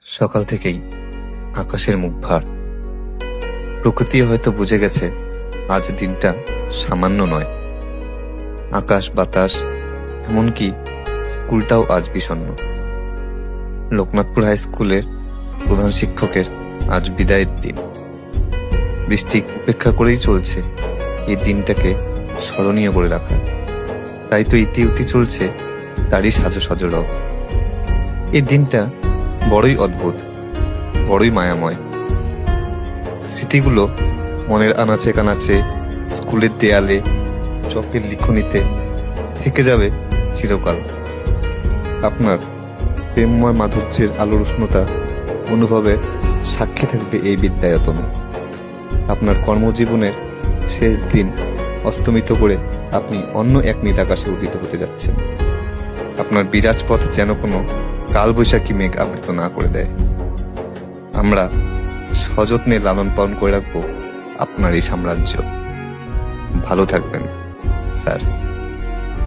সকাল থেকেই আকাশের মুখ ভার। প্রকৃতি হয়তো বুঝে গেছে আজ দিনটা সামান্য নয়। আকাশ বাতাস এমনকি স্কুলটাও আজ বিষণ্ণ। লোকনাথপুর হাই স্কুলের প্রধান শিক্ষকের আজ বিদায়ের দিন। বৃষ্টি উপেক্ষা করেই চলছে এই দিনটাকে স্মরণীয় করে রাখা। তাই তো ইতিউতি চলছে তারই সাজো সাজো রব। এই দিনটা বড়ই অদ্ভুত, বড়ই মায়াময়। স্মৃতিগুলো মনের আনাচে কানাচে, স্কুলের দেয়ালে, চকের লিখনিতে থেকে যাবে চিরকাল। আপনার প্রেমময় মাধুর্যের আলোর উষ্ণতা অনুভবে সাক্ষী থাকবে এই বিদ্যায়তন। আপনার কর্মজীবনের শেষ দিন অস্তমিত করে আপনি অন্য এক নীল আকাশে উদিত হতে যাচ্ছেন। আপনার বিরাজ পথ যেন কোনো কালবৈশাখী মেঘ আবৃত না করে দেয়। আমরা সযত্নে লালন পালন করে রাখবো আপনার এই সাম্রাজ্য। ভালো থাকবেন স্যার।